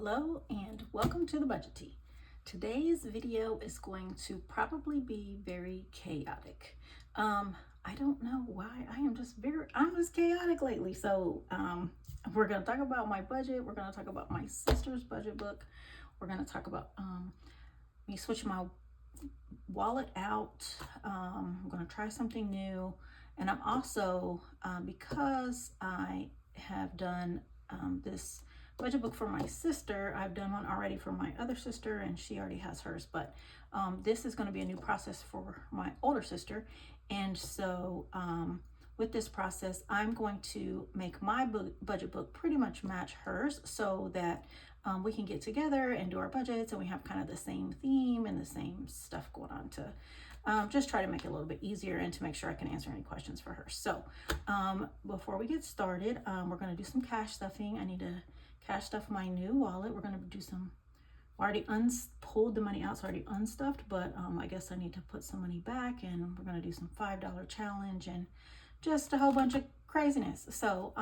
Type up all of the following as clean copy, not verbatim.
Hello and welcome to the Budget Tea. Today's video is going to probably be very chaotic. I don't know why. I'm just chaotic lately. So we're going to talk about my budget. We're going to talk about my sister's budget book. We're going to talk about me switching my wallet out. I'm going to try something new. And I'm also, because I have done this budget book for my sister, I've done one already for my other sister and she already has hers, but this is going to be a new process for my older sister. And so with this process, I'm going to make my budget book pretty much match hers so that we can get together and do our budgets and we have kind of the same theme and the same stuff going on to just try to make it a little bit easier and to make sure I can answer any questions for her. So before we get started, we're going to do some cash stuffing. I need to cash stuff my new wallet. We're going to do some, I already pulled the money out, so I already unstuffed, but I guess I need to put some money back, and we're going to do some $5 challenge and just a whole bunch of craziness. So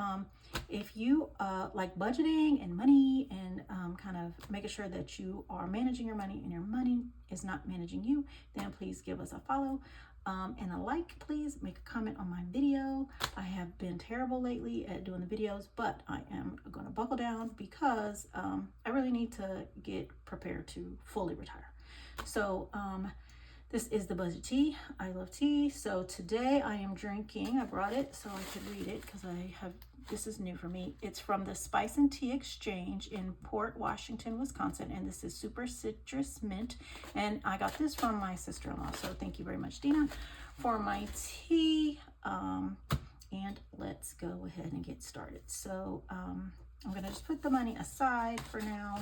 if you like budgeting and money and kind of making sure that you are managing your money and your money is not managing you, then please give us a follow and a like. Please make a comment on my video. I have been terrible lately at doing the videos, but I am going to buckle down because I really need to get prepared to fully retire. So this is the Budget Tea. I love tea. So today I am drinking, I brought it so I could read it because this is new for me. It's from the Spice and Tea Exchange in Port Washington, Wisconsin. And this is Super Citrus Mint. And I got this from my sister-in-law. So thank you very much, Dina, for my tea. And let's go ahead and get started. So I'm going to just put the money aside for now.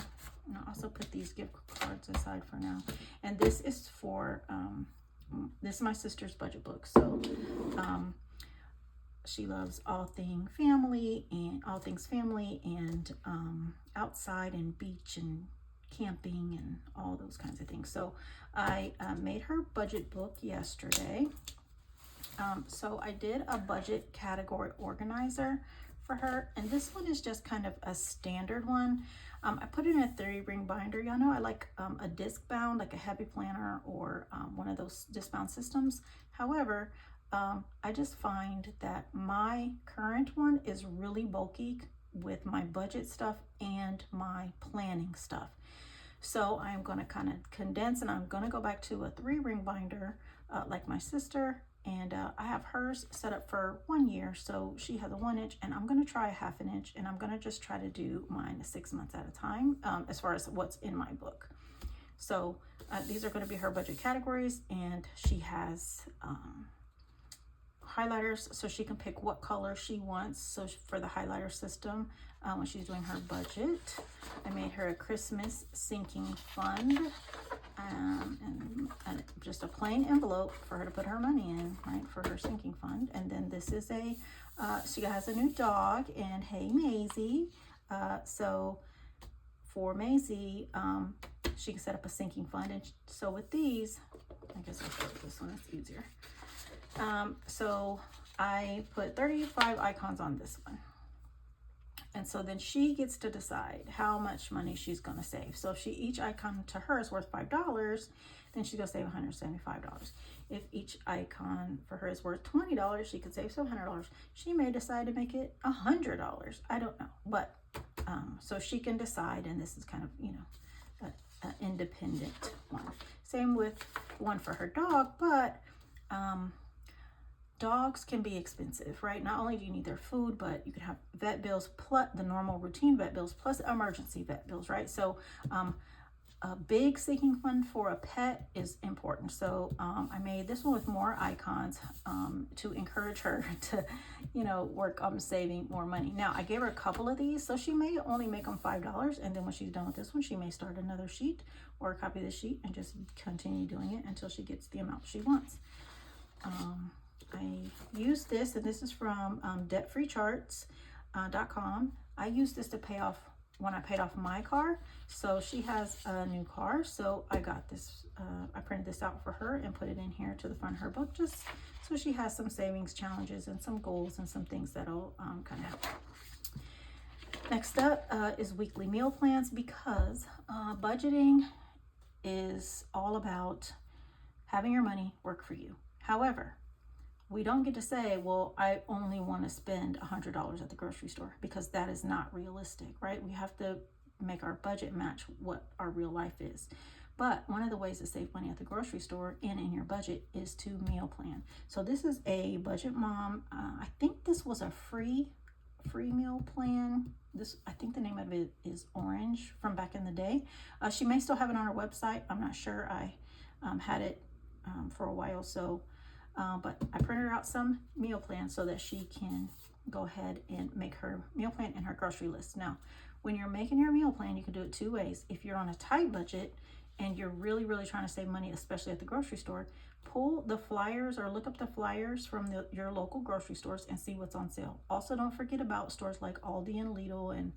And I'll also put these gift cards aside for now. And this is for, this is my sister's budget book. So she loves all things family and outside and beach and camping and all those kinds of things. So I made her budget book yesterday. So I did a budget category organizer for her, and this one is just kind of a standard one. I put it in a 3-ring binder. Y'all know I like a disc bound, like a Happy Planner or one of those disc bound systems. However, I just find that my current one is really bulky with my budget stuff and my planning stuff. So I'm going to kind of condense, and I'm going to go back to a 3-ring binder like my sister. And I have hers set up for 1 year. So she has a 1 inch, and I'm going to try a 1/2 inch, and I'm going to just try to do mine 6 months at a time as far as what's in my book. So these are going to be her budget categories, and she has highlighters so she can pick what color she wants. So for the highlighter system, when she's doing her budget, I made her a Christmas sinking fund and just a plain envelope for her to put her money in, right, for her sinking fund. And then this is she has a new dog, and hey Maisie, so for Maisie, she can set up a sinking fund. And so with these, I guess I'll start with this one, it's easier. So I put 35 icons on this one. And so then she gets to decide how much money she's going to save. So if each icon to her is worth $5, then she's going to save $175. If each icon for her is worth $20, she could save $700. She may decide to make it $100. I don't know. But so she can decide, and this is kind of, an independent one. Same with one for her dog, but dogs can be expensive, right? Not only do you need their food, but you can have vet bills plus the normal routine vet bills plus emergency vet bills, right? So a big sinking fund for a pet is important. So I made this one with more icons to encourage her to, work on saving more money. Now, I gave her a couple of these, so she may only make them $5, and then when she's done with this one, she may start another sheet or a copy of the sheet and just continue doing it until she gets the amount she wants. I use this, and this is from debtfreecharts.com. I use this to pay off when I paid off my car. So she has a new car, so I got this, I printed this out for her and put it in here to the front of her book, just so she has some savings challenges and some goals and some things that'll kind of help. Next up is weekly meal plans, because budgeting is all about having your money work for you. However, we don't get to say, well, I only want to spend $100 at the grocery store, because that is not realistic, right? We have to make our budget match what our real life is. But one of the ways to save money at the grocery store and in your budget is to meal plan. So this is a Budget Mom. I think this was a free meal plan. I think the name of it is Orange, from back in the day. She may still have it on her website. I'm not sure. I had it for a while. So, but I printed out some meal plans so that she can go ahead and make her meal plan and her grocery list. Now, when you're making your meal plan, you can do it two ways. If you're on a tight budget and you're really trying to save money, especially at the grocery store, pull the flyers or look up the flyers from your local grocery stores and see what's on sale. Also, don't forget about stores like Aldi and Lidl, and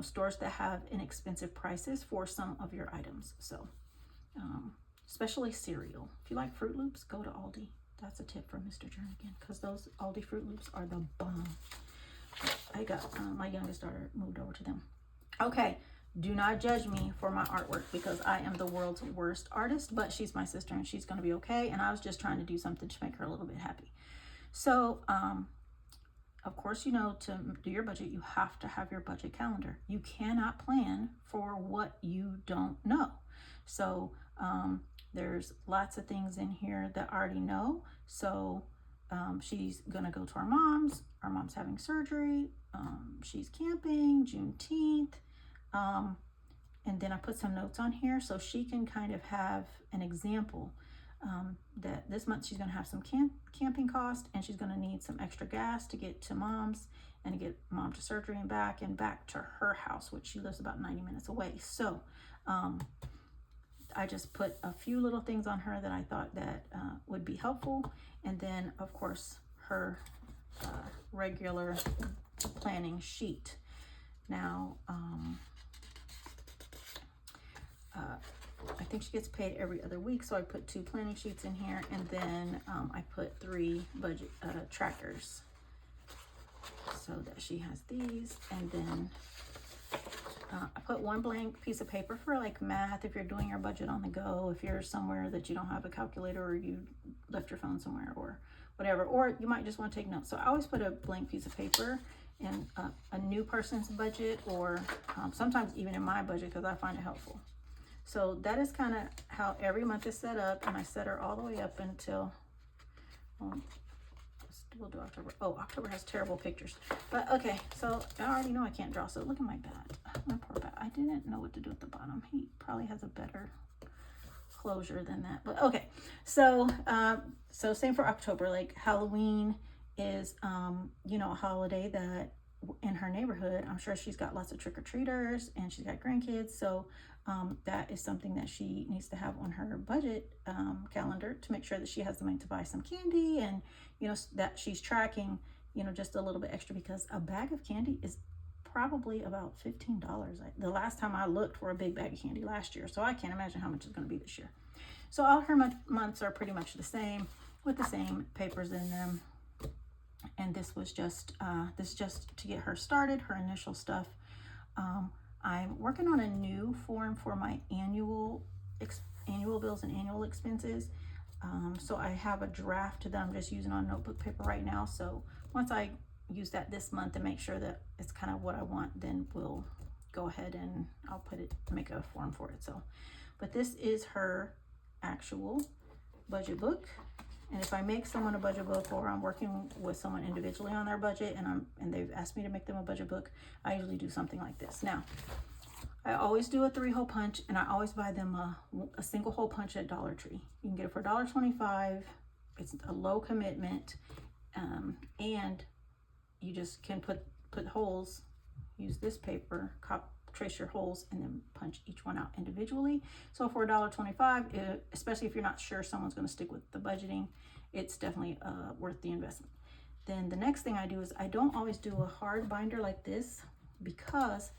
stores that have inexpensive prices for some of your items. So especially cereal. If you like Fruit Loops, go to Aldi. That's a tip from Mr. Jernigan, because those Aldi Fruit Loops are the bomb. I got my youngest daughter moved over to them. Okay, do not judge me for my artwork, because I am the world's worst artist, but she's my sister and she's going to be okay. And I was just trying to do something to make her a little bit happy. So, of course, to do your budget, you have to have your budget calendar. You cannot plan for what you don't know. So, there's lots of things in here that I already know. So, she's going to go to our mom's. Our mom's having surgery. She's camping, Juneteenth. And then I put some notes on here so she can kind of have an example that this month she's going to have some camping cost, and she's going to need some extra gas to get to mom's and to get mom to surgery and back to her house, which she lives about 90 minutes away. So I just put a few little things on her that I thought that would be helpful. And then, of course, her regular planning sheet. Now, I think she gets paid every other week, so I put 2 planning sheets in here, and then I put 3 budget trackers so that she has these. And then I put 1 blank piece of paper for like math, if you're doing your budget on the go, if you're somewhere that you don't have a calculator, or you left your phone somewhere or whatever, or you might just want to take notes. So I always put a blank piece of paper in a new person's budget, or sometimes even in my budget, because I find it helpful. So that is kind of how every month is set up, and I set her all the way up until, we'll do October. Oh, October has terrible pictures. But okay, so I already know I can't draw, so look at my bat. My poor bat. I didn't know what to do at the bottom. He probably has a better closure than that. But okay, so same for October. Like Halloween is, a holiday that in her neighborhood, I'm sure she's got lots of trick-or-treaters and she's got grandkids. So that is something that she needs to have on her budget calendar to make sure that she has the money to buy some candy, and that she's tracking just a little bit extra, because a bag of candy is probably about $15. The last time I looked for a big bag of candy last year, so I can't imagine how much it's going to be this year. So all her months are pretty much the same, with the same papers in them. And this was just to get her started, her initial stuff. I'm working on a new form for my annual bills and annual expenses. So I have a draft that I'm just using on notebook paper right now. So once I use that this month and make sure that it's kind of what I want, then we'll go ahead and I'll make a form for it. So, but this is her actual budget book. And if I make someone a budget book, or I'm working with someone individually on their budget, and they've asked me to make them a budget book, I usually do something like this. Now, I always do a 3-hole punch, and I always buy them a single hole punch at Dollar Tree. You can get it for $1.25. It's a low commitment, and you just can put holes. Use this paper, trace your holes, and then punch each one out individually. So for $1.25, especially if you're not sure someone's going to stick with the budgeting, it's definitely worth the investment. Then the next thing I do is I don't always do a hard binder like this, because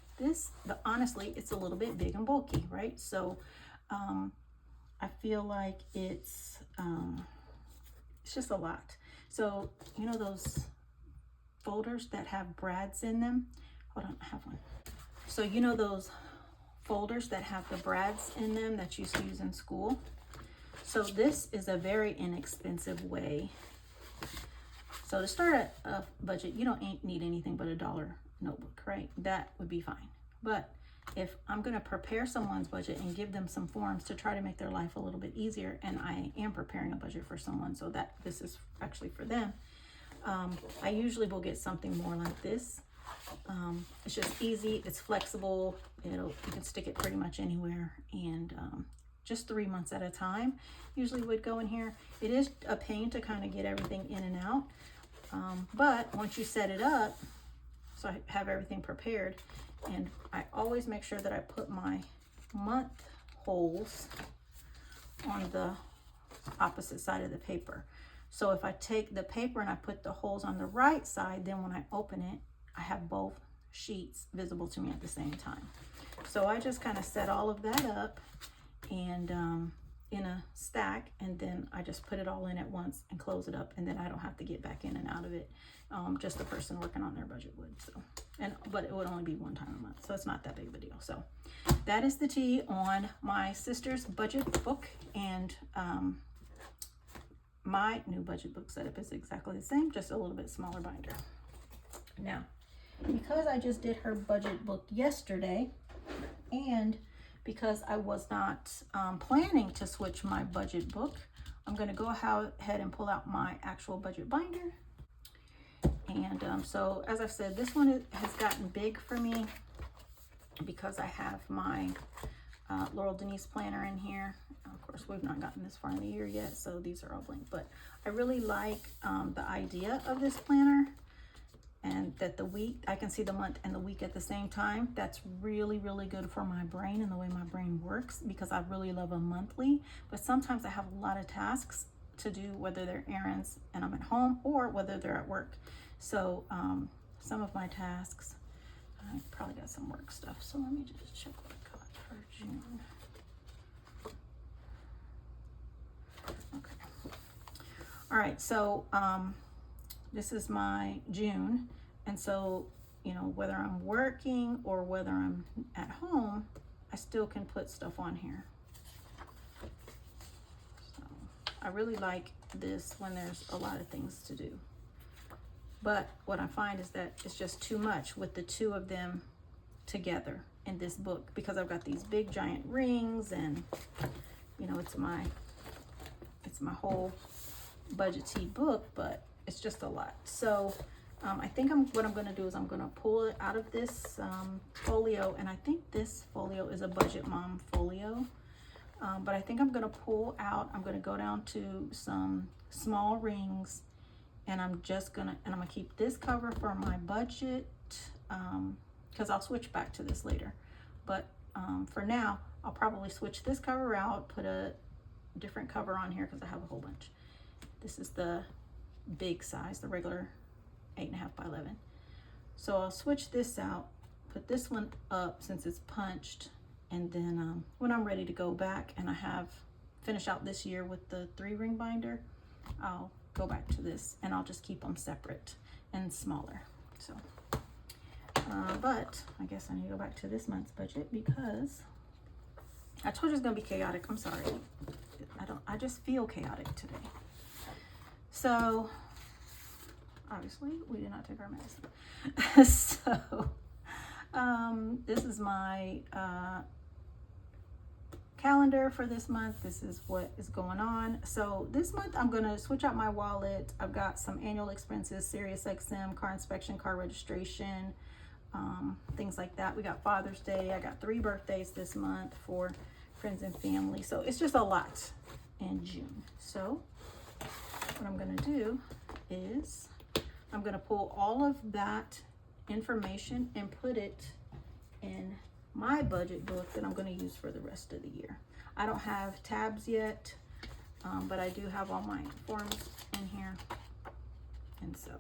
honestly, it's a little bit big and bulky, right? So I feel like it's just a lot. So those folders that have brads in them. Hold on, I have one. So you know those folders that have the brads in them that you used to use in school? So this is a very inexpensive way. So to start a budget, you don't need anything but $1 notebook, right? That would be fine. But if I'm going to prepare someone's budget and give them some forms to try to make their life a little bit easier, and I am preparing a budget for someone, so that this is actually for them, I usually will get something more like this. It's just easy, it's flexible, you can stick it pretty much anywhere, and just 3 months at a time usually would go in here. It is a pain to kind of get everything in and out, but once you set it up, so I have everything prepared, and I always make sure that I put my month holes on the opposite side of the paper. So if I take the paper and I put the holes on the right side, then when I open it, I have both sheets visible to me at the same time. So I just kind of set all of that up and in a stack, and then I just put it all in at once and close it up, and then I don't have to get back in and out of it. Just the person working on their budget would. So, but it would only be one time a month, so it's not that big of a deal. So that is the tea on my sister's budget book, and my new budget book setup is exactly the same, just a little bit smaller binder. Now, because I just did her budget book yesterday, and because I was not planning to switch my budget book, I'm going to go ahead and pull out my actual budget binder. And so, as I've said, this one has gotten big for me because I have my Laurel Denise planner in here. Of course, we've not gotten this far in the year yet, so these are all blank. But I really like the idea of this planner, and that the week, I can see the month and the week at the same time. That's really, really good for my brain and the way my brain works, because I really love a monthly. But sometimes I have a lot of tasks to do, whether they're errands and I'm at home or whether they're at work. So some of my tasks, I probably got some work stuff. So let me just check what I got for June. Okay. All right, so this is my June. And so, you know, whether I'm working or whether I'm at home, I still can put stuff on here. So I really like this when there's a lot of things to do. But what I find is that it's just too much with the two of them together in this book, because I've got these big giant rings, and you know, it's my whole budget-y book, but it's just a lot. So I think what I'm going to do is I'm going to pull it out of this folio, and I think this folio is a Budget Mom folio. But I think I'm going to pull out, I'm going to go down to some small rings, and I'm going to keep this cover for my budget, because I'll switch back to this later. But for now, I'll probably switch this cover out, put a different cover on here because I have a whole bunch. This is the big size, the regular 8.5 by 11. So I'll switch this out, put this one up since it's punched, and then when I'm ready to go back and I have finished out this year with the 3-ring binder, I'll go back to this, and I'll just keep them separate and smaller. So but I guess I need to go back to this month's budget, because I told you it's gonna be chaotic. I'm sorry, I just feel chaotic today. So obviously we did not take our medicine. So this is my calendar for this month. This is what is going on. So this month I'm gonna switch out my wallet. I've got some annual expenses, SiriusXM, car inspection, car registration, things like that. We got Father's Day. I got 3 birthdays this month for friends and family. So it's just a lot in June. So what I'm gonna do is I'm gonna pull all of that information and put it in my budget book that I'm going to use for the rest of the year. I don't have tabs yet, but I do have all my forms in here, and so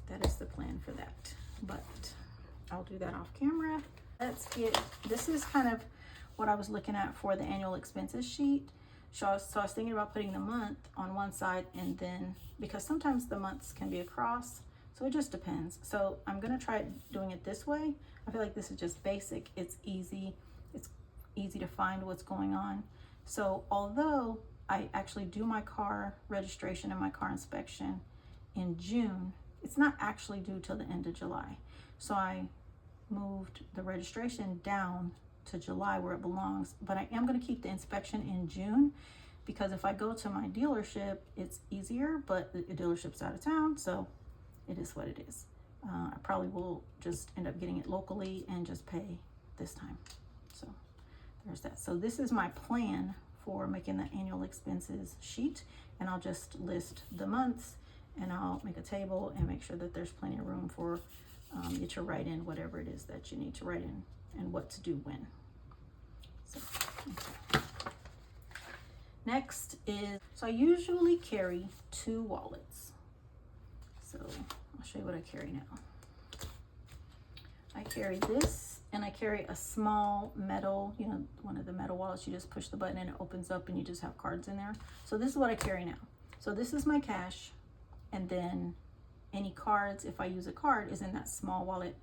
that is the plan for that. But I'll do that off camera. This is kind of what I was looking at for the annual expenses sheet. So I was thinking about putting the month on one side, and then, because sometimes the months can be across, So it just depends. So I'm gonna try doing it this way. I feel like this is just basic. It's easy to find what's going on. So although I actually do my car registration and my car inspection in June, it's not actually due till the end of July. So I moved the registration down to July where it belongs, but I am going to keep the inspection in June, because if I go to my dealership, it's easier, but the dealership's out of town, so it is what it is. I probably will just end up getting it locally and just pay this time. So there's that. So this is my plan for making the annual expenses sheet, and I'll just list the months, and I'll make a table and make sure that there's plenty of room for you to write in whatever it is that you need to write in and what to do when. So, okay. Next is, so I usually carry 2 wallets. So I'll show you what I carry now. I carry this, and I carry a small metal, you know, one of the metal wallets. You just push the button and it opens up and you just have cards in there. So this is what I carry now. So this is my cash, and then any cards, if I use a card, is in that small wallet,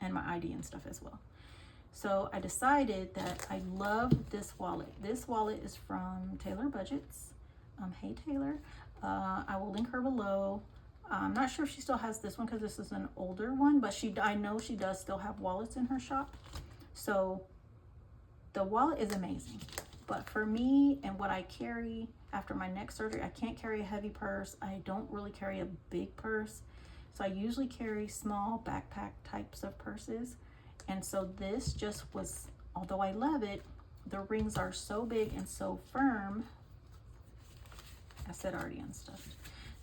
and my ID and stuff as well. So I decided that I love this wallet. This wallet is from Taylor Budgets. Hey Taylor. I will link her below. I'm not sure if she still has this one because this is an older one, but I know she does still have wallets in her shop. So the wallet is amazing. But for me and what I carry after my neck surgery, I can't carry a heavy purse. I don't really carry a big purse. So I usually carry small backpack types of purses. And so this just was, although I love it, the rings are so big and so firm. I said already unstuffed.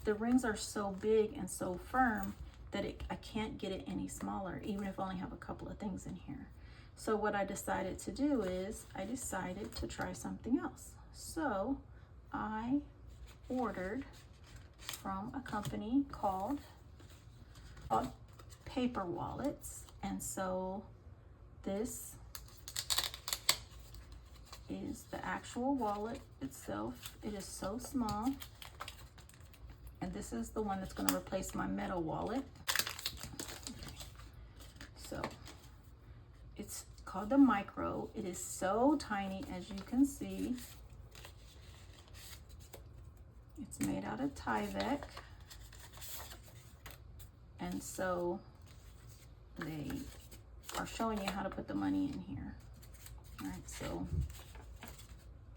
The rings are so big and so firm that I can't get it any smaller, even if I only have a couple of things in here. So what I decided to do is I decided to try something else. So I ordered from a company called Paper Wallets. And so this is the actual wallet itself. It is so small. And this is the one that's going to replace my metal wallet. Okay. So it's called the Micro. It is so tiny, as you can see. It's made out of Tyvek. And so they are showing you how to put the money in here. All right, so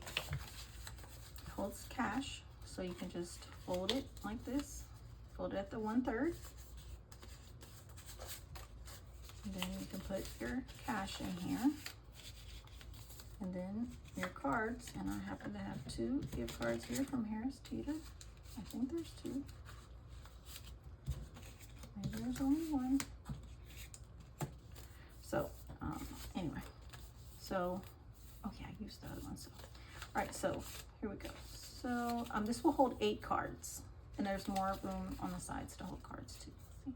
it holds cash. So you can just fold it like this, fold it at the 1/3. And then you can put your cash in here. And then your cards, and I happen to have 2 gift cards here from Harris Teeter. I think there's 2. Maybe there's only 1. So, anyway. So, okay, I used the other one. So, all right, so here we go. So this will hold 8 cards, and there's more room on the sides to hold cards too. See?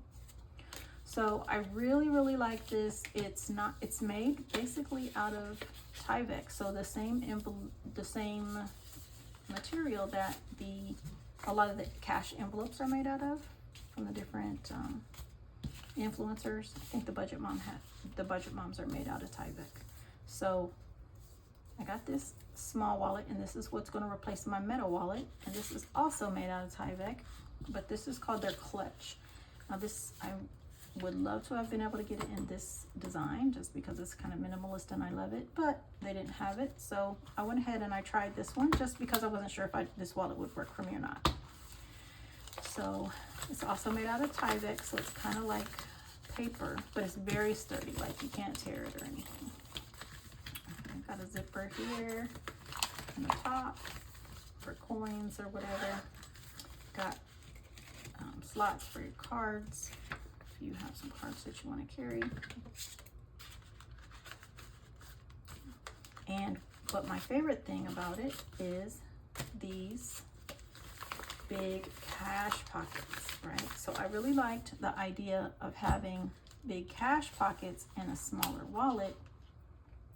So I really, really like this. It's made basically out of Tyvek, so the same material that a lot of the cash envelopes are made out of from the different influencers. I think the Budget Moms are made out of Tyvek. So I got this small wallet, and this is what's going to replace my metal wallet, and this is also made out of Tyvek, but this is called their clutch. Now this, I would love to have been able to get it in this design just because it's kind of minimalist and I love it, but they didn't have it, so I went ahead and I tried this one just because I wasn't sure if this wallet would work for me or not. So it's also made out of Tyvek, so it's kind of like paper, but it's very sturdy, like you can't tear it or anything. Got a zipper here on the top for coins or whatever. Got slots for your cards if you have some cards that you want to carry. But my favorite thing about it is these big cash pockets, right? So I really liked the idea of having big cash pockets in a smaller wallet.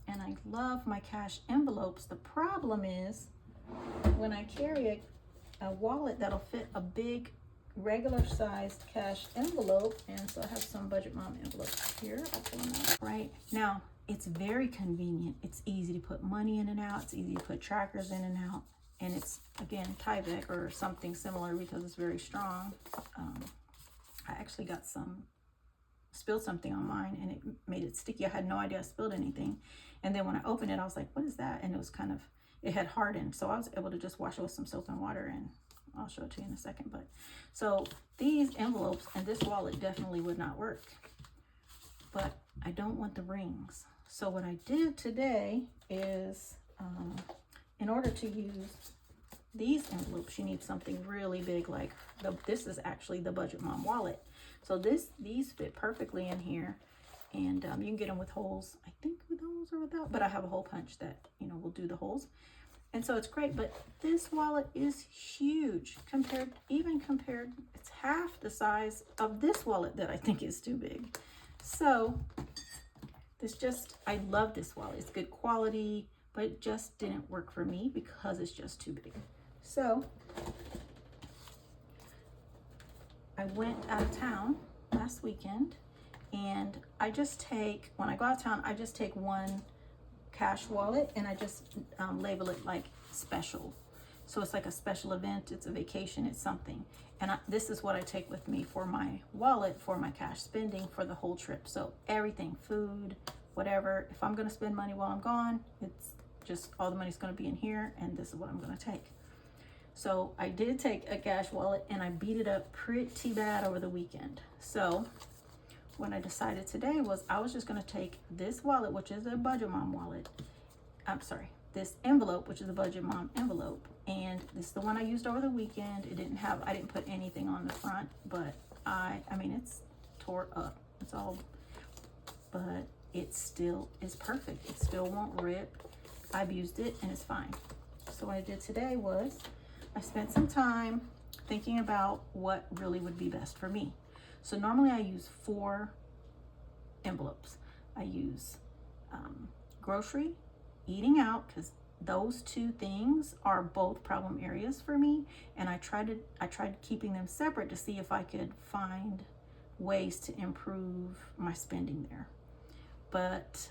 And I love my cash envelopes. The problem is when I carry a wallet that'll fit a big regular sized cash envelope, and so I have some Budget Mom envelopes here. I'll pull them out. Right now, it's very convenient. It's easy to put money in and out. It's easy to put trackers in and out, and it's, again, Tyvek or something similar because it's very strong. I actually got spilled something on mine, and it made it sticky. I had no idea I spilled anything, and then when I opened it, I was like, what is that? And it was it had hardened, so I was able to just wash it with some soap and water, and I'll show it to you in a second. But so these envelopes and this wallet definitely would not work, but I don't want the rings. So what I did today is, in order to use these envelopes, you need something really big, like this is actually the Budget Mom wallet. So these fit perfectly in here, and you can get them with holes, I think with holes or without, but I have a hole punch that, will do the holes. And so it's great, but this wallet is huge compared, it's half the size of this wallet that I think is too big. So I love this wallet. It's good quality, but it just didn't work for me because it's just too big. So I went out of town last weekend, and when I go out of town, I just take one cash wallet, and I just label it like special. So it's like a special event, it's a vacation, it's something. And this is what I take with me for my wallet, for my cash spending for the whole trip. So everything, food, whatever, if I'm gonna spend money while I'm gone, it's just all the money's gonna be in here, and this is what I'm gonna take. So I did take a cash wallet, and I beat it up pretty bad over the weekend. So what I decided today was I was just going to take this wallet, which is a Budget Mom wallet. This envelope, which is a Budget Mom envelope. And this is the one I used over the weekend. I didn't put anything on the front, but I mean, it's tore up. It's all, but it still is perfect. It still won't rip. I've used it and it's fine. So what I did today was I spent some time thinking about what really would be best for me. So normally I use 4 envelopes. I use grocery, eating out, because those 2 things are both problem areas for me, and I tried keeping them separate to see if I could find ways to improve my spending there. But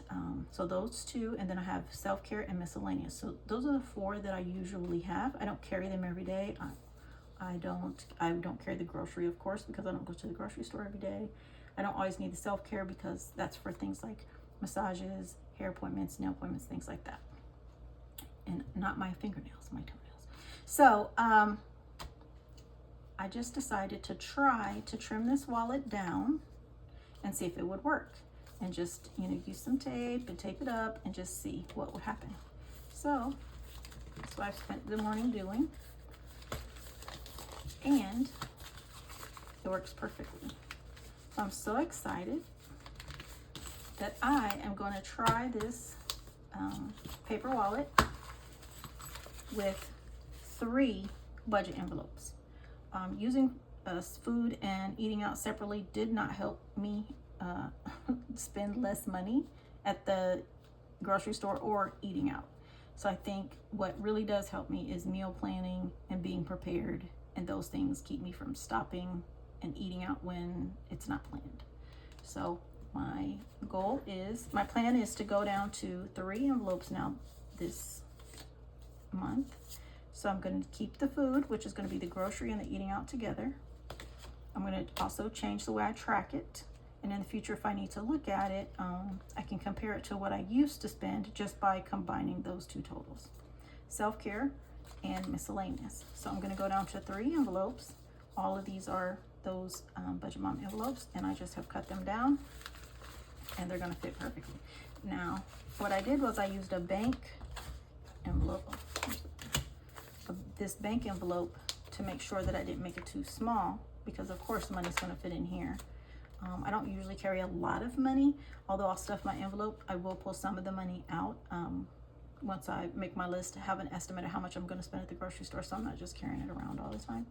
so those 2, and then I have self-care and miscellaneous. So those are the 4 that I usually have. I don't carry them every day. I don't carry the grocery, of course, because I don't go to the grocery store every day. I don't always need the self-care because that's for things like massages, hair appointments, nail appointments, things like that. And not my fingernails, my toenails. So I just decided to try to trim this wallet down and see if it would work. And just, use some tape and tape it up and just see what would happen. So that's what I've spent the morning doing. And it works perfectly. So I'm so excited that I am going to try this paper wallet with 3 budget envelopes. Using food and eating out separately did not help me spend less money at the grocery store or eating out. So I think what really does help me is meal planning and being prepared, and those things keep me from stopping and eating out when it's not planned. So my plan is to go down to 3 envelopes now this month. So I'm going to keep the food, which is going to be the grocery and the eating out together. I'm going to also change the way I track it. And in the future, if I need to look at it, I can compare it to what I used to spend just by combining those 2 totals. Self-care and miscellaneous. So I'm going to go down to 3 envelopes. All of these are those Budget Mom envelopes, and I just have cut them down, and they're going to fit perfectly. Now, what I did was I used a bank envelope, this bank envelope, to make sure that I didn't make it too small, because of course money's going to fit in here. I don't usually carry a lot of money, although I'll stuff my envelope. I will pull some of the money out once I make my list, have an estimate of how much I'm going to spend at the grocery store, so I'm not just carrying it around all the time.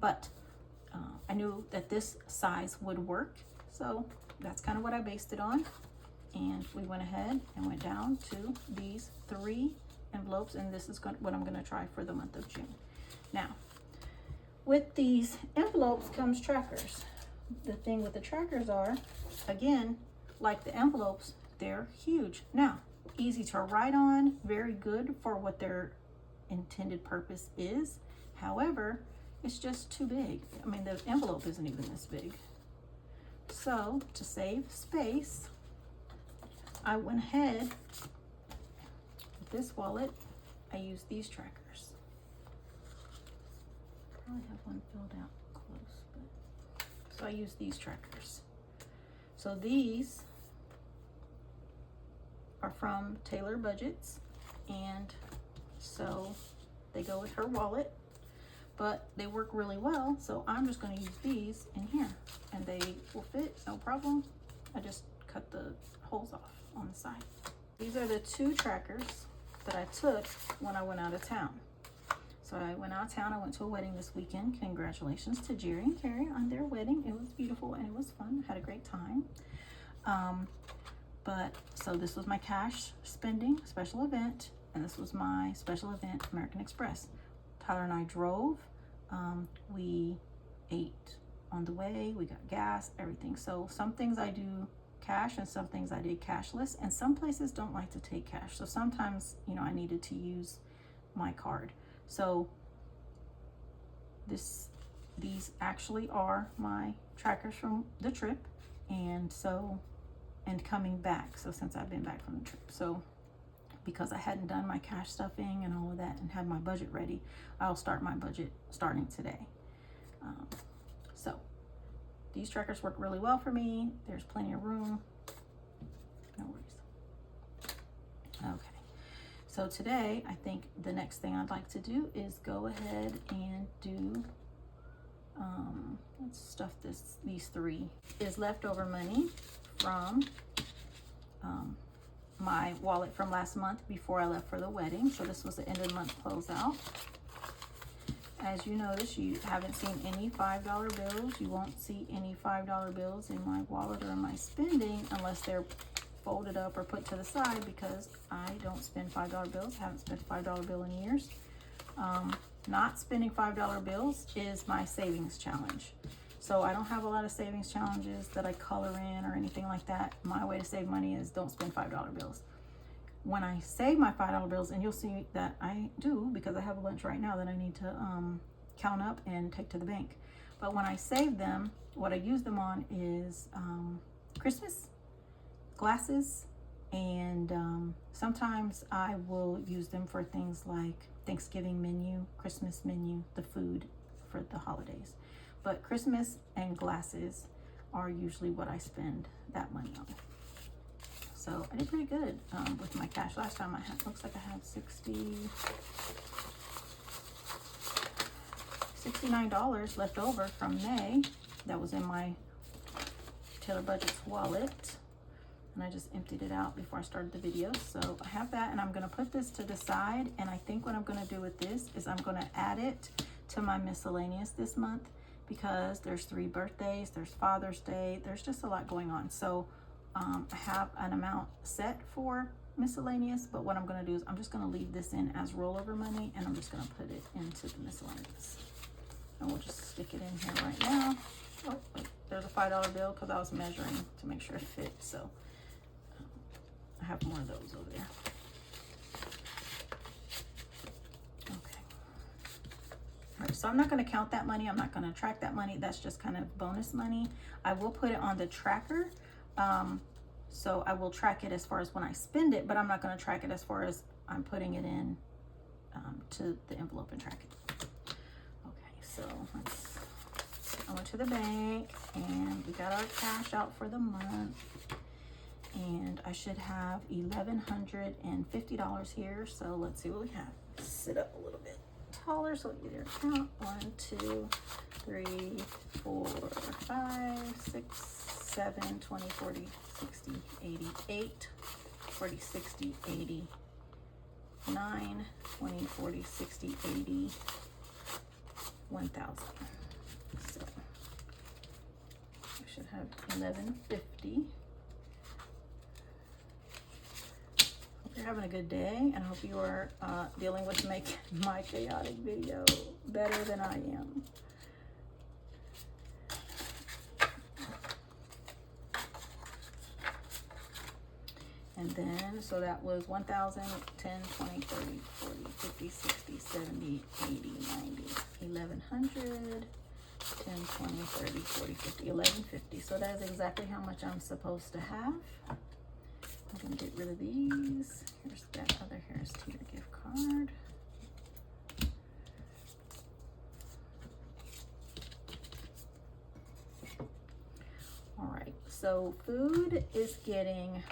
But I knew that this size would work, so that's kind of what I based it on. And we went ahead and went down to these 3 envelopes, and this is what I'm going to try for the month of June. Now, With these envelopes comes trackers. The thing with the trackers are, again, like the envelopes, they're huge. Now, easy to write on, very good for what their intended purpose is. However, it's just too big. I mean, the envelope isn't even this big. So, to save space, I went ahead with this wallet. I used these trackers. Probably have one filled out close, but so I use these trackers. So these are from Taylor Budgets, and so they go with her wallet, but they work really well. So I'm just going to use these in here, and they will fit, no problem. I just cut the holes off on the side. These are the two trackers that I took when I went out of town. So I went out of town. I went to a wedding this weekend. Congratulations to Jerry and Carrie on their wedding. It was beautiful and it was fun. I had a great time. But so this was my cash spending special event, and this was my special event American Express. Tyler and I drove. We ate on the way. We got gas, everything. So some things I do cash and some things I did cashless, and some places don't like to take cash. So sometimes, you know, I needed to use my card. So these actually are my trackers from the trip, and coming back. So since I've been back from the trip, so because I hadn't done my cash stuffing and all of that and had my budget ready, I'll start my budget starting today. So these trackers work really well for me. There's plenty of room. No worries. Okay. So today, I think the next thing I'd like to do is go ahead and do, let's stuff these three, is leftover money from my wallet from last month before I left for the wedding. So this was the end of the month closeout. As you notice, you haven't seen any $5 bills. You won't see any $5 bills in my wallet or in my spending unless they're folded up or put to the side, because I don't spend $5 bills. Haven't spent a $5 bill in years. Not spending $5 bills is my savings challenge. So I don't have a lot of savings challenges that I color in or anything like that. My way to save money is don't spend $5 bills. When I save my $5 bills, and you'll see that I do, because I have a bunch right now that I need to count up and take to the bank. But when I save them, what I use them on is Christmas, glasses, and sometimes I will use them for things like Thanksgiving menu, Christmas menu, the food for the holidays. But Christmas and glasses are usually what I spend that money on. So I did pretty good with my cash. Last time I had, looks like I had $69 left over from May. That was in my Taylor Budgets wallet. And I just emptied it out before I started the video. So I have that, and I'm gonna put this to the side. And I think what I'm gonna do with this is I'm gonna add it to my miscellaneous this month, because there's 3 birthdays, there's Father's Day, there's just a lot going on. So I have an amount set for miscellaneous, but what I'm gonna do is I'm just gonna leave this in as rollover money, and I'm just gonna put it into the miscellaneous. And we'll just stick it in here right now. Oh, wait, there's a $5 bill because I was measuring to make sure it fits. So I have more of those over there. Okay. All right, so I'm not going to count that money. I'm not going to track that money. That's just kind of bonus money. I will put it on the tracker. So I will track it as far as when I spend it, but I'm not going to track it as far as I'm putting it in to the envelope and track it. Okay, so I went to the bank and we got our cash out for the month. And I should have $1,150 here. So let's see what we have. Sit up a little bit taller so you can count. 1, 2, 3, 4, 5, 6, 7, 20, 40, 60, 80, 8, 40, 60, 80, 9, 20, 40, 60, 80, 1,000. So I should have $1,150. You're having a good day, and I hope you are dealing with making my chaotic video better than I am. And then, so that was 1,000, 10, 20, 30, 40, 50, 60, 70, 80, 90, 1,100, 10, 20, 30, 40, 50, 1,150. So that is exactly how much I'm supposed to have. I'm gonna get rid of these. Here's that other Harris Teeter gift card. All right, so food is getting,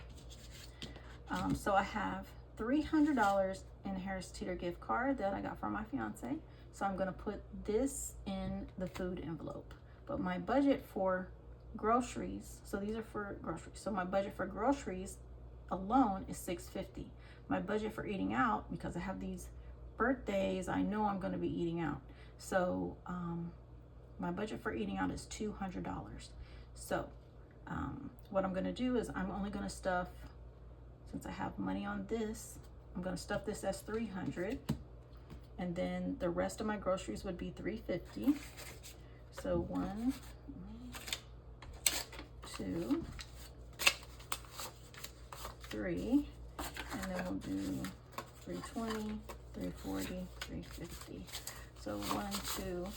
so I have $300 in Harris Teeter gift card that I got from my fiance. So I'm gonna put this in the food envelope. But my budget for groceries, so these are for groceries. So my budget for groceries alone is $650. My budget for eating out, because I have these birthdays, I know I'm gonna be eating out. So my budget for eating out is $200. So what I'm gonna do is I'm only gonna stuff, since I have money on this, I'm gonna stuff this as 300, and then the rest of my groceries would be 350. So 1, 2, 3, and then we'll do 320, 340, 350. So 1, 2,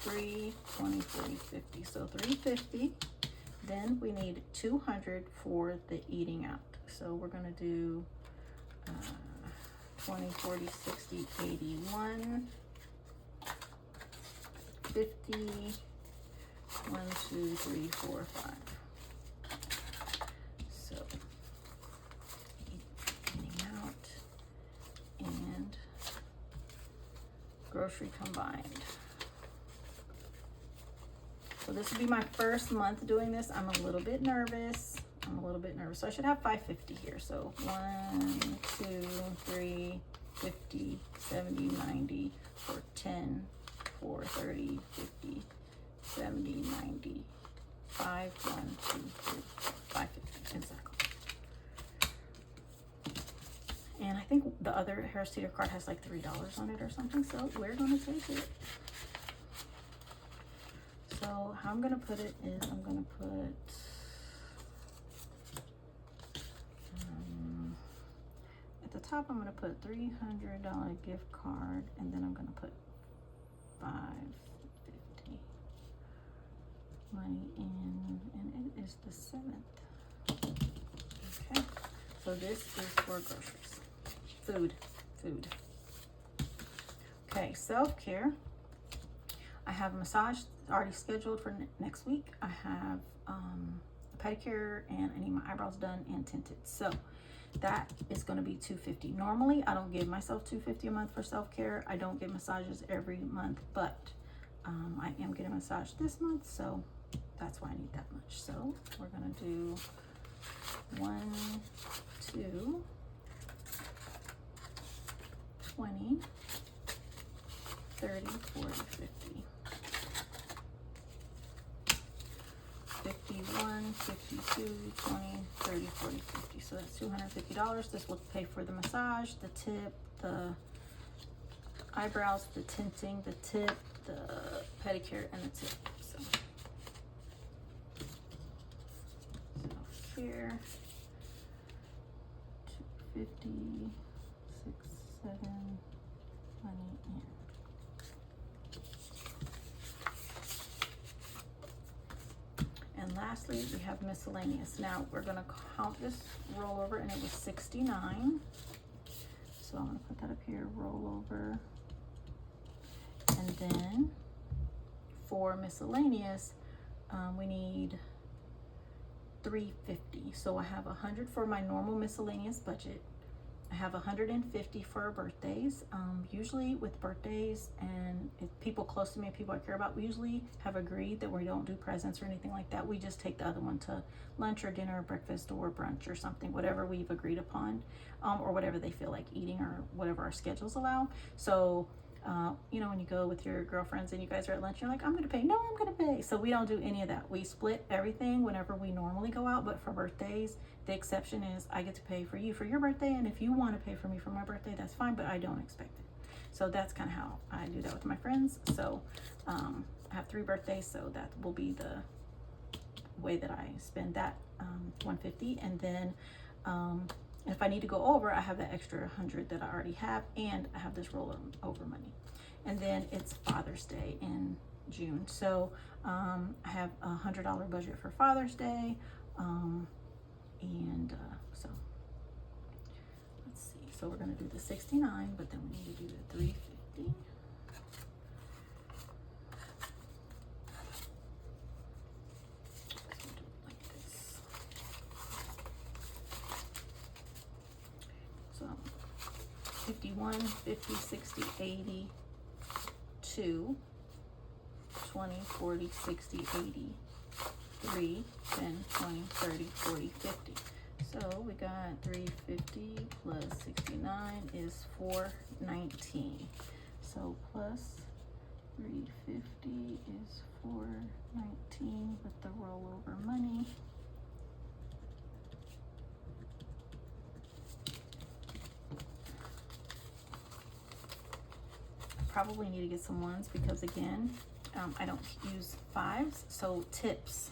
3, 20, 40, 50. So 350. Then we need 200 for the eating out. So we're gonna do 20, 40, 60, 81, 50, 1, 2, 3, 4, 5. So eating out and grocery combined. So this will be my first month doing this. I'm a little bit nervous. So I should have 550 here. So 1, 2, 3, 50, 70, 90, for 10, 4, 30, 50, 70, 90, 5, 1, 2, 3, 550, exactly. And I think the other Harris Teeter card has like $3 on it or something. So we're gonna take it. So how I'm gonna put it is I'm gonna put at the top, I'm gonna put $300 gift card, and then I'm gonna put $550 money in, and it is the 7th. Okay, so this is for groceries, food. Okay, self-care. I have a massage already scheduled for next week. I have a pedicure, and I need my eyebrows done and tinted. So that is going to be $250. Normally, I don't give myself $250 a month for self-care. I don't get massages every month, but I am getting a massage this month, so that's why I need that much. So we're going to do 1, 2, 20, 30, 40, 50. 51, 52, 20, 30, 40, 50. So that's $250. This will pay for the massage, the tip, the eyebrows, the tinting, the tip, the pedicure, and the tip. So self-care, 250, 6, 7, money in. And lastly, we have miscellaneous. Now we're gonna count this rollover, and it was 69. So I'm gonna put that up here, rollover. And then for miscellaneous, we need 350. So I have 100 for my normal miscellaneous budget. I have 150 for birthdays. Usually with birthdays and if people close to me, people I care about, we usually have agreed that we don't do presents or anything like that. We just take the other one to lunch or dinner or breakfast or brunch or something, whatever we've agreed upon, or whatever they feel like eating or whatever our schedules allow. So you know, when you go with your girlfriends and you guys are at lunch, you're like, I'm gonna pay. No, I'm gonna pay. So we don't do any of that. We split everything whenever we normally go out, but for birthdays, the exception is I get to pay for you for your birthday, and if you want to pay for me for my birthday, that's fine, but I don't expect it. So that's kind of how I do that with my friends. So I have 3 birthdays, so that will be the way that I spend that $150. And then If I need to go over, I have that extra 100 that I already have, and I have this rollover money. And then it's Father's Day in June. So I have a $100 budget for Father's Day. So let's see. So we're going to do the 69, but then we need to do the 350. So 51, 50, 60, 80, 2, 20, 40, 60, 80, 3, 10, 20, 30, 40, 50. So we got 350 plus 69 is 419. So plus 350 is 419 with the rollover money. Probably need to get some ones because again, I don't use fives, so tips.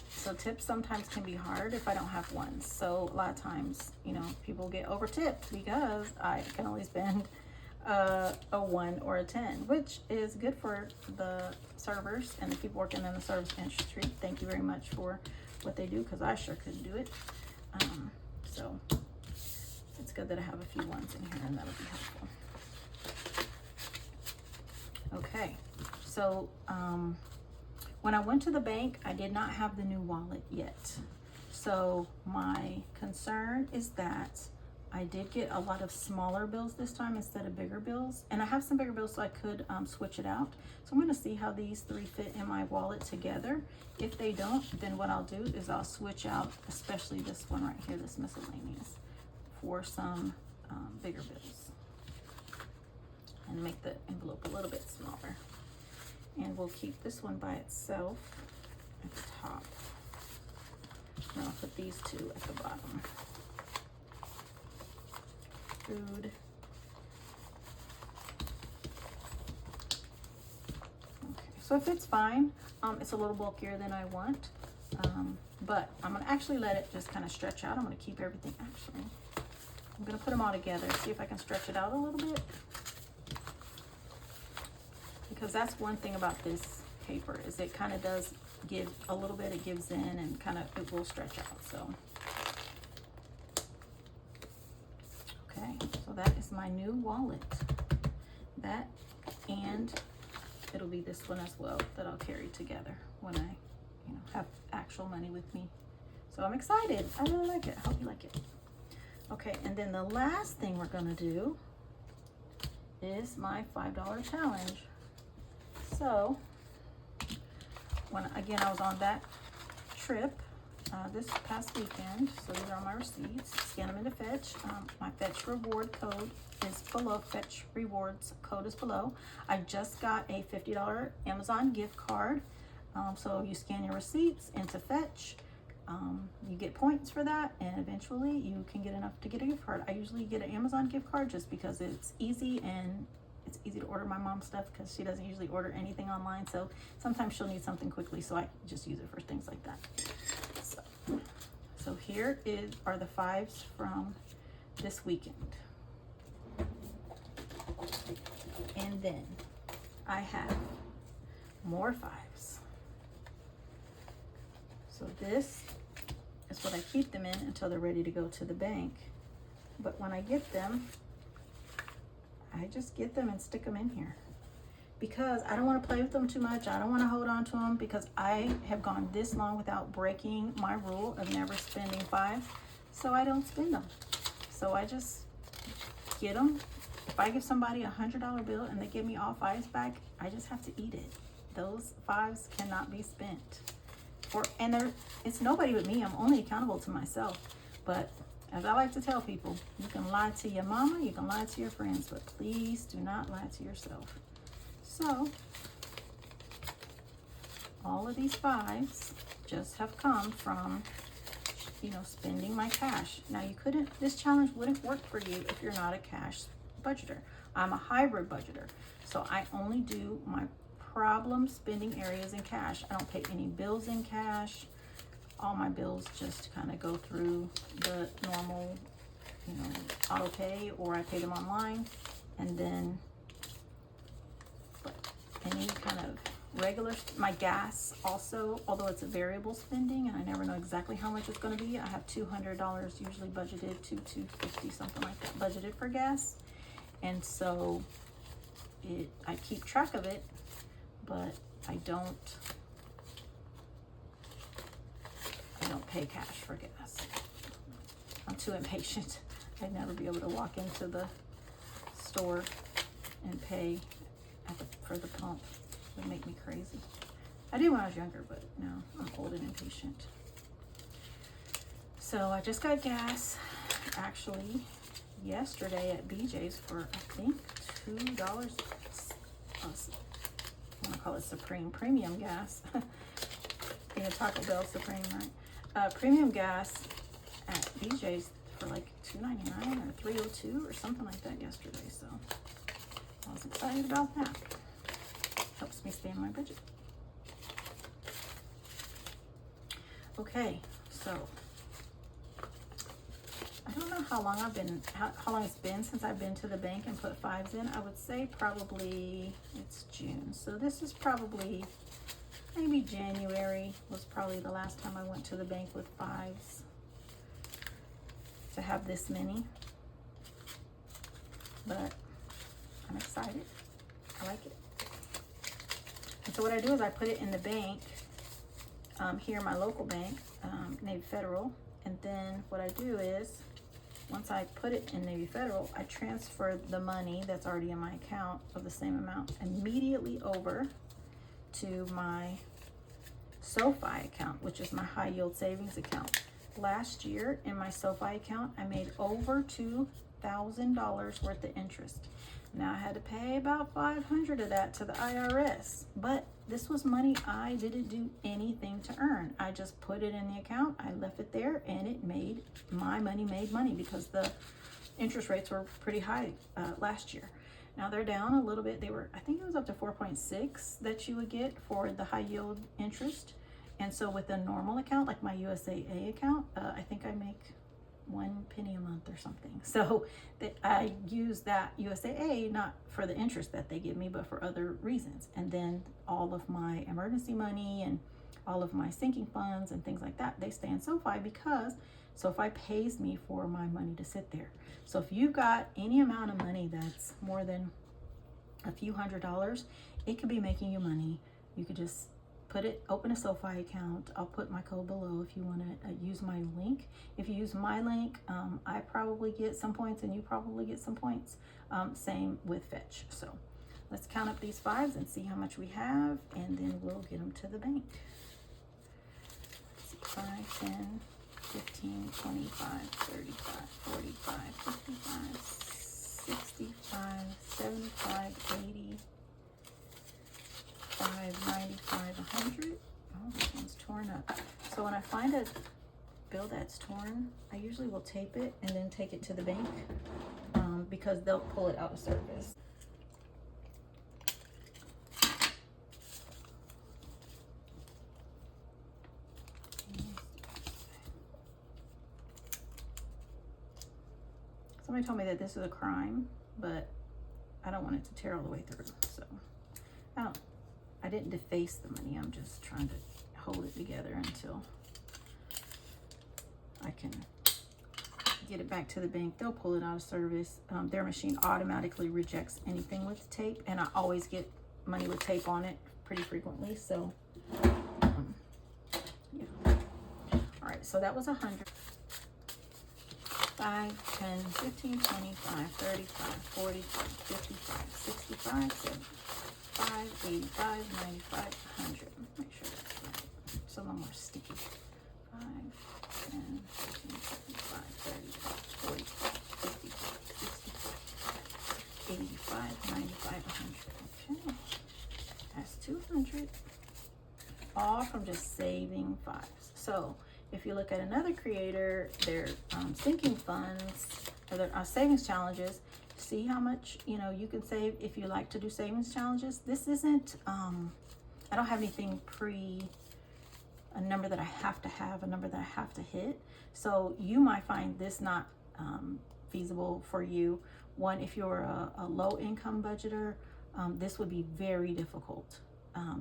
So tips sometimes can be hard if I don't have ones. So a lot of times, you know, people get over tipped because I can only spend a 1 or a 10, which is good for the servers and the people working in the service industry. Thank you very much for what they do because I sure couldn't do it. So it's good that I have a few ones in here and that'll be helpful. Okay, so when I went to the bank, I did not have the new wallet yet. So my concern is that I did get a lot of smaller bills this time instead of bigger bills. And I have some bigger bills so I could switch it out. So I'm gonna see how these 3 fit in my wallet together. If they don't, then what I'll do is I'll switch out, especially this one right here, this miscellaneous, for some bigger bills. And make the envelope a little bit smaller. And we'll keep this one by itself at the top. And I'll put these two at the bottom. Food. Okay, so it fits fine. It's a little bulkier than I want. But I'm gonna actually let it just kind of stretch out. I'm gonna keep everything actually. I'm gonna put them all together, see if I can stretch it out a little bit. Because that's one thing about this paper is it kind of does give a little bit, it gives in and kind of, it will stretch out. So, okay, so that is my new wallet. That, and it'll be this one as well that I'll carry together when I, you know, have actual money with me. So I'm excited. I really like it. I hope you like it. Okay, and then the last thing we're gonna do is my $5 challenge. So, when again I was on that trip this past weekend, so these are my receipts. Scan them into Fetch. My Fetch reward code is below. Fetch rewards code is below. I just got a $50 Amazon gift card. So you scan your receipts into Fetch. You get points for that, and eventually you can get enough to get a gift card. I usually get an Amazon gift card just because it's easy and it's easy to order my mom's stuff because she doesn't usually order anything online. So sometimes she'll need something quickly, so I just use it for things like that. So here are the fives from this weekend. And then I have more fives. So this is what I keep them in until they're ready to go to the bank. But when I get them, I just get them and stick them in here because I don't want to play with them too much. I don't want to hold on to them because I have gone this long without breaking my rule of never spending fives. So I don't spend them. So I just get them. If I give somebody a $100 bill and they give me all fives back, I just have to eat it. Those fives cannot be spent. It's nobody but me. I'm only accountable to myself. But as I like to tell people, you can lie to your mama, you can lie to your friends, but please do not lie to yourself. So, all of these fives just have come from, you know, spending my cash. Now this challenge wouldn't work for you if you're not a cash budgeter. I'm a hybrid budgeter. So I only do my problem spending areas in cash. I don't pay any bills in cash. All my bills just kind of go through the normal auto pay or I pay them online. And then, but any kind of regular, my gas also, although it's a variable spending and I never know exactly how much it's going to be, I have $200 usually budgeted to $250, something like that, budgeted for gas. And so I keep track of it, but I don't pay cash for gas. I'm too impatient. I'd never be able to walk into the store and pay for the pump. It would make me crazy. I did when I was younger, but now I'm old and impatient. So I just got gas actually yesterday at BJ's for I think $2. I want to call it Supreme Premium gas. Being a Taco Bell Supreme, right? Premium gas at BJ's for like $2.99 or $3.02 or something like that yesterday. So I was excited about that. Helps me stay in my budget. Okay, so I don't know how long how long it's been since I've been to the bank and put fives in. I would say probably it's June. So this is probably maybe January was probably the last time I went to the bank with fives to have this many. But I'm excited. I like it. And so what I do is I put it in the bank, here, my local bank, Navy Federal. And then what I do is, once I put it in Navy Federal, I transfer the money that's already in my account of the same amount immediately over to my SoFi account, which is my high yield savings account. Last year in my SoFi account, I made over $2,000 worth of interest. Now I had to pay about $500 of that to the IRS, but this was money I didn't do anything to earn. I just put it in the account, I left it there, and it made money because the interest rates were pretty high last year. Now they're down a little bit. I think it was up to 4.6 that you would get for the high yield interest. And so with a normal account, like my USAA account, I think I make 1 penny a month or something. So I use that USAA not for the interest that they give me, but for other reasons. And then all of my emergency money and all of my sinking funds and things like that, they stay in SoFi because SoFi pays me for my money to sit there. So if you've got any amount of money that's more than a few $100s, it could be making you money. You could just open a SoFi account. I'll put my code below if you want to use my link. If you use my link, I probably get some points and you probably get some points. Same with Fetch. So let's count up these fives and see how much we have, and then we'll get them to the bank. 5, 10, 15, 25, 35, 45, 55, 65, 75, 80, 95, 100. Oh, this one's torn up. So when I find a bill that's torn, I usually will tape it and then take it to the bank because they'll pull it out of service. Somebody told me that this is a crime, but I don't want it to tear all the way through. So I didn't deface the money. I'm just trying to hold it together until I can get it back to the bank. They'll pull it out of service. Their machine automatically rejects anything with tape, and I always get money with tape on it pretty frequently. So yeah. All right, so that was 100. 5, 10, 15, 25, 35, 45, 55, 65, 75, 85, 95, 100. Make sure that's right. Some of them are sticky. 5, 10, 15, 25, 35, 45, 55, 65, 85, 95, 100. Okay. That's 200. All from just saving fives. So if you look at another creator, their sinking funds or their savings challenges, see how much you can save if you like to do savings challenges. This isn't I don't have anything a number that I have to have, a number that I have to hit. So you might find this not feasible for you. One, if you're a low income budgeter, this would be very difficult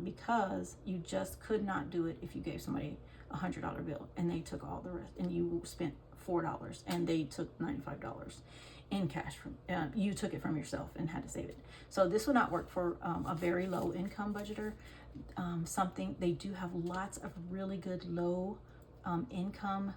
because you just could not do it if you gave somebody $100 bill and they took all the rest, and you spent $4 and they took $95 in cash from you took it from yourself and had to save it. So this would not work for a very low income budgeter. They do have lots of really good low income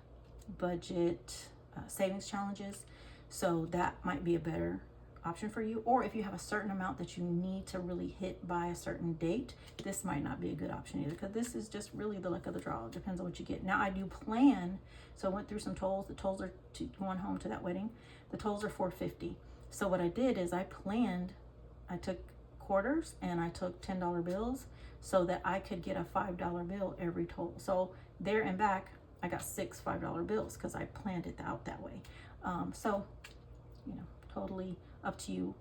budget savings challenges, so that might be a better option for you. Or if you have a certain amount that you need to really hit by a certain date, this might not be a good option either, because this is just really the luck of the draw. It depends on what you get. Now I do plan, so I went through some tolls. The tolls are going home to that wedding. The tolls are $450. So what I did is I took quarters and I took $10 bills so that I could get a $5 bill every toll. So there and back, I got 6 $5 bills because I planned it out that way. So, totally up to you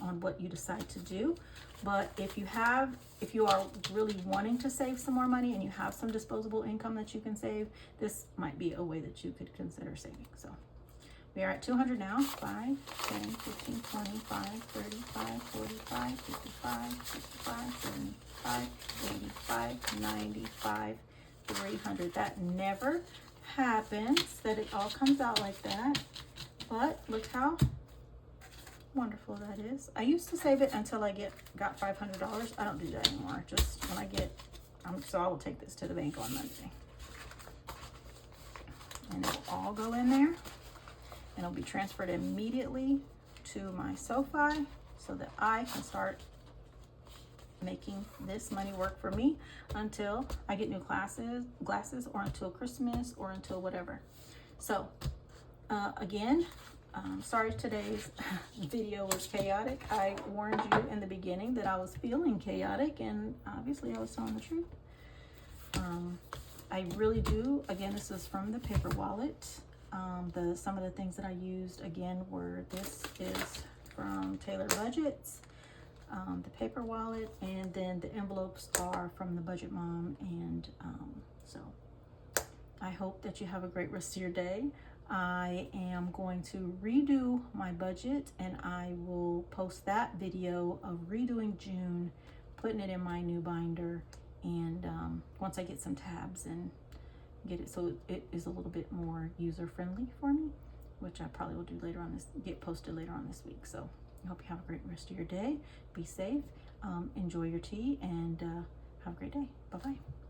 on what you decide to do. But if you are really wanting to save some more money and you have some disposable income that you can save, this might be a way that you could consider saving. So we are at 200 now. 5, 10, 15, 25, 35, 45, 55, 65, 75, 85, 95, 300. That never happens that it all comes out like that, but look how wonderful that is. I used to save it until I got $500. I don't do that anymore. Just when I get, so I will take this to the bank on Monday, and it will all go in there, and it'll be transferred immediately to my SoFi so that I can start making this money work for me until I get new glasses, or until Christmas, or until whatever. So again, sorry today's video was chaotic. I warned you in the beginning that I was feeling chaotic, and obviously I was telling the truth. I really do. Again, this is from the paper wallet. Some of the things that I used again were, this is from Taylor Budgets, the paper wallet, and then the envelopes are from the Budget Mom. And so I hope that you have a great rest of your day. I am going to redo my budget, and I will post that video of redoing June, putting it in my new binder, and once I get some tabs and get it so it is a little bit more user friendly for me, which I probably will do later on get posted later on this week. So I hope you have a great rest of your day. Be safe, enjoy your tea, and have a great day. Bye-bye.